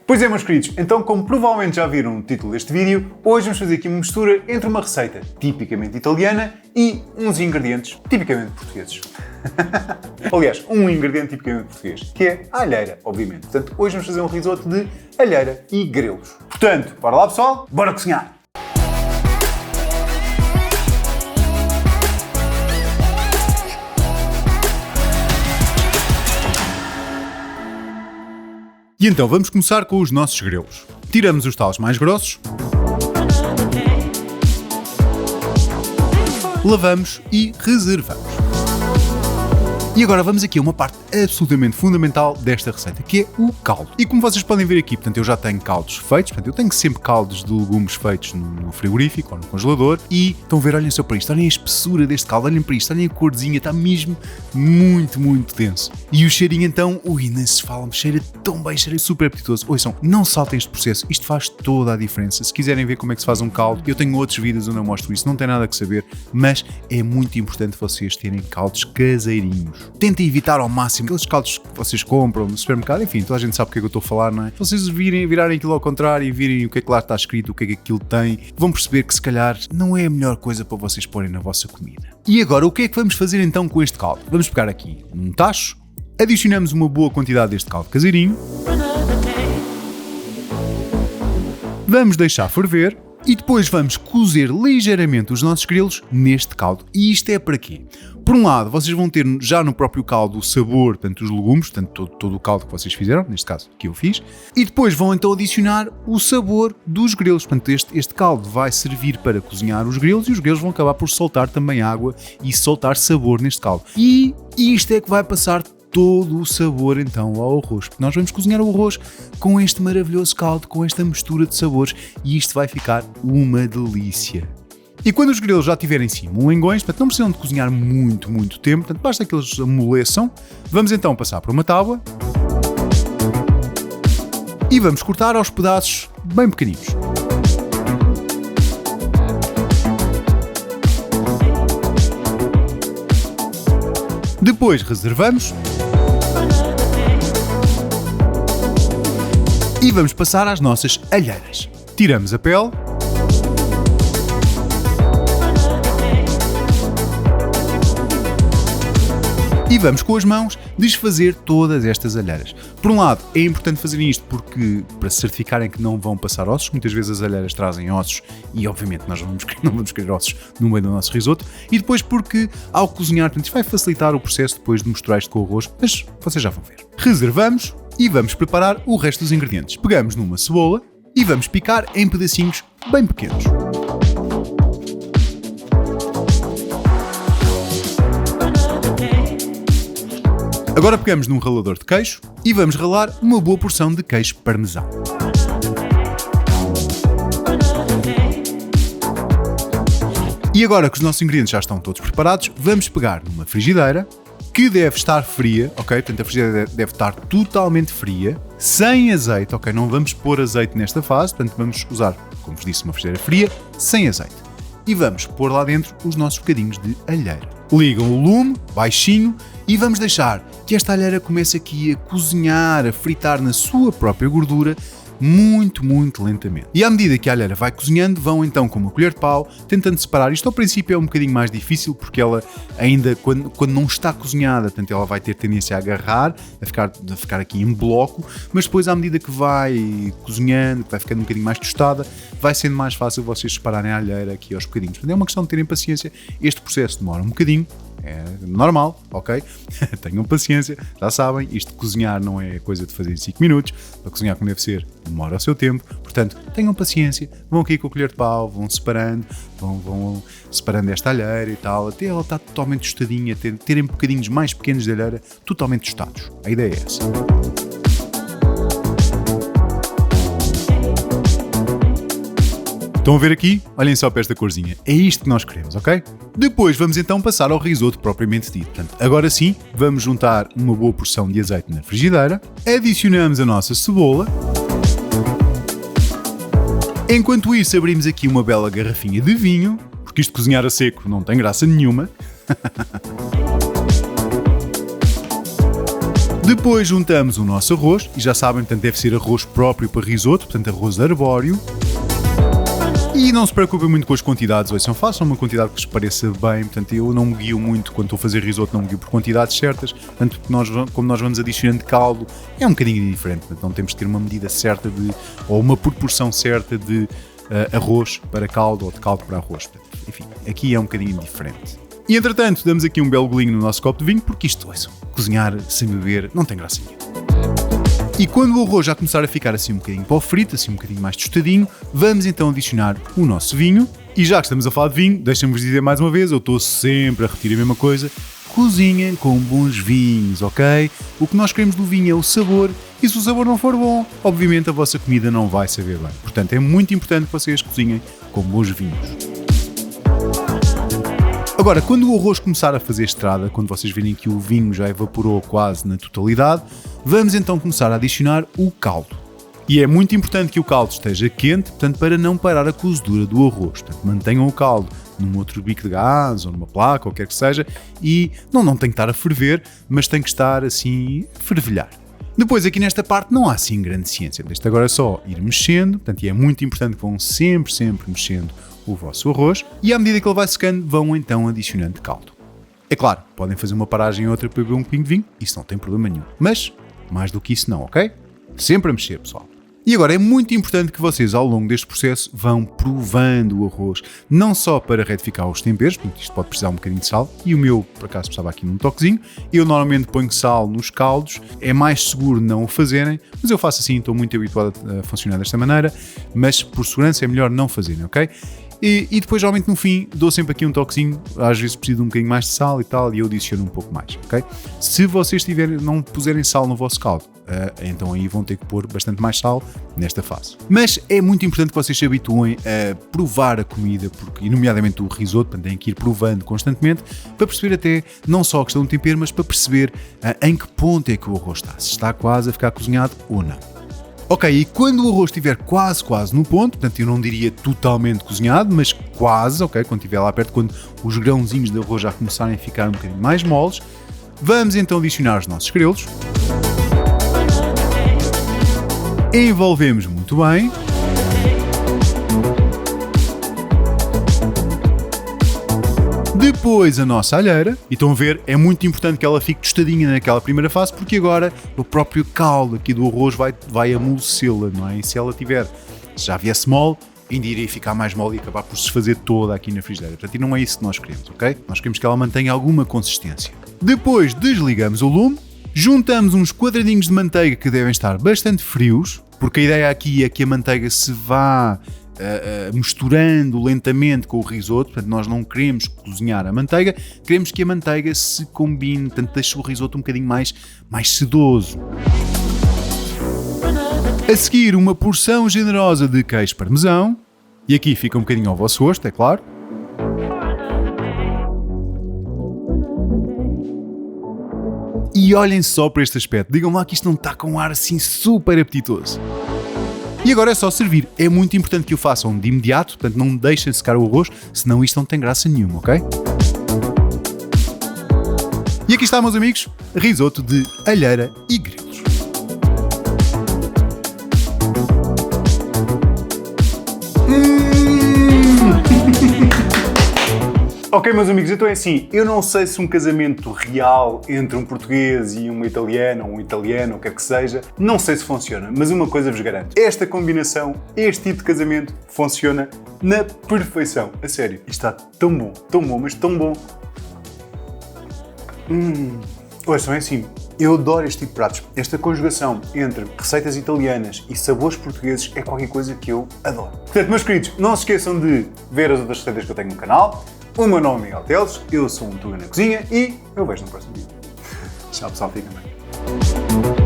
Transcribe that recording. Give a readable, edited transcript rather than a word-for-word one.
Pois é, meus queridos, então como provavelmente já viram no título deste vídeo, hoje vamos fazer aqui uma mistura entre uma receita tipicamente italiana e uns ingredientes tipicamente portugueses. Aliás, um ingrediente tipicamente português, que é a alheira, obviamente. Portanto, hoje vamos fazer um risoto de alheira e grelos. Portanto, bora lá pessoal, bora cozinhar! E então vamos começar com os nossos grelos. Tiramos os talos mais grossos, lavamos e reservamos. E agora vamos aqui a uma parte absolutamente fundamental desta receita, que é o caldo. E como vocês podem ver aqui, portanto, eu já tenho caldos feitos, portanto, eu tenho sempre caldos de legumes feitos no frigorífico ou no congelador. E estão a ver, olhem só para isto, olhem a espessura deste caldo, olhem para isto, olhem a corzinha, está mesmo muito denso. E o cheirinho então, nem se fala, cheira tão bem, cheira super apetitoso. Ouçam, não saltem este processo, isto faz toda a diferença. Se quiserem ver como é que se faz um caldo, eu tenho outros vídeos onde eu mostro isso, não tem nada que saber, mas é muito importante vocês terem caldos caseirinhos. Tentem evitar ao máximo aqueles caldos que vocês compram no supermercado, enfim, toda a gente sabe o que é que eu estou a falar, não é? Se vocês virarem aquilo ao contrário e virem o que é que lá está escrito, o que é que aquilo tem, vão perceber que se calhar não é a melhor coisa para vocês porem na vossa comida. E agora, o que é que vamos fazer então com este caldo? Vamos pegar aqui um tacho, adicionamos uma boa quantidade deste caldo caseirinho, vamos deixar ferver e depois vamos cozer ligeiramente os nossos grelos neste caldo. E isto é para quê? Por um lado, vocês vão ter já no próprio caldo o sabor, tanto dos legumes, portanto todo o caldo que vocês fizeram, neste caso que eu fiz, e depois vão então adicionar o sabor dos grelos. Portanto, este caldo vai servir para cozinhar os grelos e os grelos vão acabar por soltar também água e soltar sabor neste caldo. E isto é que vai passar todo o sabor então ao arroz, porque nós vamos cozinhar o arroz com este maravilhoso caldo, com esta mistura de sabores, e isto vai ficar uma delícia. E quando os grelos já estiverem assim molengões, portanto não precisam de cozinhar muito tempo, portanto basta que eles amoleçam, vamos então passar para uma tábua e vamos cortar aos pedaços bem pequeninos. Depois reservamos e vamos passar às nossas alheiras. Tiramos a pele e vamos com as mãos desfazer todas estas alheiras. Por um lado, é importante fazerem isto porque para se certificarem que não vão passar ossos, muitas vezes as alheiras trazem ossos e obviamente nós não vamos querer ossos no meio do nosso risoto, e depois porque ao cozinhar, portanto, isto vai facilitar o processo depois de misturar isto com o arroz, mas vocês já vão ver. Reservamos e vamos preparar o resto dos ingredientes. Pegamos numa cebola e vamos picar em pedacinhos bem pequenos. Agora pegamos num ralador de queijo e vamos ralar uma boa porção de queijo parmesão. E agora que os nossos ingredientes já estão todos preparados, vamos pegar numa frigideira que deve estar fria, ok? Portanto, a frigideira deve estar totalmente fria, sem azeite, ok? Não vamos pôr azeite nesta fase, portanto vamos usar, como vos disse, uma frigideira fria, sem azeite. E vamos pôr lá dentro os nossos bocadinhos de alheira. Ligam o lume, baixinho, e vamos deixar que esta alheira comece aqui a cozinhar, a fritar na sua própria gordura, muito lentamente. E à medida que a alheira vai cozinhando, vão então com uma colher de pau, tentando separar. Isto ao princípio é um bocadinho mais difícil, porque ela ainda, quando não está cozinhada, portanto ela vai ter tendência a agarrar, a ficar aqui em bloco, mas depois à medida que vai cozinhando, que vai ficando um bocadinho mais tostada, vai sendo mais fácil vocês separarem a alheira aqui aos bocadinhos. Portanto, é uma questão de terem paciência, este processo demora um bocadinho, é normal, ok? Tenham paciência, já sabem, isto de cozinhar não é coisa de fazer em 5 minutos, para cozinhar como deve ser, demora o seu tempo, portanto, tenham paciência, vão aqui com a colher de pau, vão separando, vão separando esta alheira e tal, até ela está totalmente tostadinha, terem bocadinhos mais pequenos de alheira, totalmente tostados. A ideia é essa. Estão a ver aqui? Olhem só para esta corzinha. É isto que nós queremos, ok? Depois vamos então passar ao risoto propriamente dito. Portanto, agora sim, vamos juntar uma boa porção de azeite na frigideira, adicionamos a nossa cebola. Enquanto isso, abrimos aqui uma bela garrafinha de vinho, porque isto de cozinhar a seco não tem graça nenhuma. Depois juntamos o nosso arroz, e já sabem, portanto deve ser arroz próprio para risoto, portanto arroz arbóreo. E não se preocupem muito com as quantidades, ouçam, façam uma quantidade que vos pareça bem, portanto eu não me guio muito quando estou a fazer risoto, não me guio por quantidades certas, portanto como nós vamos adicionando caldo, é um bocadinho diferente, portanto não temos de ter uma medida certa ou uma proporção certa de arroz para caldo ou de caldo para arroz, portanto, enfim, aqui é um bocadinho diferente. E entretanto damos aqui um belo golinho no nosso copo de vinho, porque isto, ouçam, cozinhar sem beber não tem graça nenhuma. E quando o arroz já começar a ficar assim um bocadinho para o frito, assim um bocadinho mais tostadinho, vamos então adicionar o nosso vinho. E já que estamos a falar de vinho, deixem-me-vos dizer mais uma vez, eu estou sempre a repetir a mesma coisa, cozinhem com bons vinhos, ok? O que nós queremos do vinho é o sabor, e se o sabor não for bom, obviamente a vossa comida não vai saber bem. Portanto, é muito importante que vocês cozinhem com bons vinhos. Agora, quando o arroz começar a fazer estrada, quando vocês virem que o vinho já evaporou quase na totalidade, vamos então começar a adicionar o caldo. E é muito importante que o caldo esteja quente, portanto, para não parar a cozedura do arroz. Portanto, mantenham o caldo num outro bico de gás ou numa placa, ou quer que seja, e não tem que estar a ferver, mas tem que estar assim a fervilhar. Depois, aqui nesta parte, não há assim grande ciência. Isto agora é só ir mexendo, portanto, e é muito importante que vão sempre mexendo o vosso arroz, e à medida que ele vai secando, vão então adicionando caldo. É claro, podem fazer uma paragem ou outra para beber um copinho de vinho, isso não tem problema nenhum. Mas, mais do que isso não, ok? Sempre a mexer, pessoal. E agora é muito importante que vocês, ao longo deste processo, vão provando o arroz, não só para retificar os temperos, porque isto pode precisar um bocadinho de sal, e o meu, por acaso, precisava aqui num toquezinho. Eu normalmente ponho sal nos caldos, é mais seguro não o fazerem, mas eu faço assim, estou muito habituado a funcionar desta maneira, mas por segurança é melhor não fazerem, ok? E depois, geralmente, no fim, dou sempre aqui um toquezinho, às vezes preciso de um bocadinho mais de sal e tal, e eu adiciono um pouco mais, ok? Se vocês não puserem sal no vosso caldo, então aí vão ter que pôr bastante mais sal nesta fase. Mas é muito importante que vocês se habituem a provar a comida, porque, nomeadamente o risoto, portanto, têm que ir provando constantemente, para perceber até, não só a questão do tempero, mas para perceber em que ponto é que o arroz está, se está quase a ficar cozinhado ou não. Ok, e quando o arroz estiver quase no ponto, portanto eu não diria totalmente cozinhado, mas quase, ok, quando estiver lá perto, quando os grãozinhos de arroz já começarem a ficar um bocadinho mais moles, vamos então adicionar os nossos grelos. Envolvemos muito bem. Depois a nossa alheira, e estão a ver, é muito importante que ela fique tostadinha naquela primeira fase, porque agora o próprio caldo aqui do arroz vai amolecê-la, não é? E se ela já viesse mole, ainda iria ficar mais mole e acabar por se desfazer toda aqui na frigideira. Portanto, e não é isso que nós queremos, ok? Nós queremos que ela mantenha alguma consistência. Depois desligamos o lume, juntamos uns quadradinhos de manteiga que devem estar bastante frios, porque a ideia aqui é que a manteiga se vá misturando lentamente com o risoto, portanto nós não queremos cozinhar a manteiga, queremos que a manteiga se combine, portanto deixe o risoto um bocadinho mais sedoso. A seguir, uma porção generosa de queijo parmesão, e aqui fica um bocadinho ao vosso gosto, é claro. E olhem só para este aspecto, digam lá que isto não está com um ar assim super apetitoso. E agora é só servir. É muito importante que o façam de imediato, portanto não deixem secar o arroz, senão isto não tem graça nenhuma, ok? E aqui está, meus amigos, risoto de alheira e grelos. Ok, meus amigos, então é assim, eu não sei se um casamento real entre um português e uma italiana, ou um italiano, ou o que quer que seja, não sei se funciona, mas uma coisa vos garanto, esta combinação, este tipo de casamento, funciona na perfeição. A sério, isto está tão bom, mas tão bom. Ouçam, é assim, eu adoro este tipo de pratos. Esta conjugação entre receitas italianas e sabores portugueses é qualquer coisa que eu adoro. Portanto, meus queridos, não se esqueçam de ver as outras receitas que eu tenho no canal. O meu nome é Miguel Teles, eu sou um Tuga na Cozinha e eu vejo no próximo vídeo. Tchau, pessoal, fiquem bem.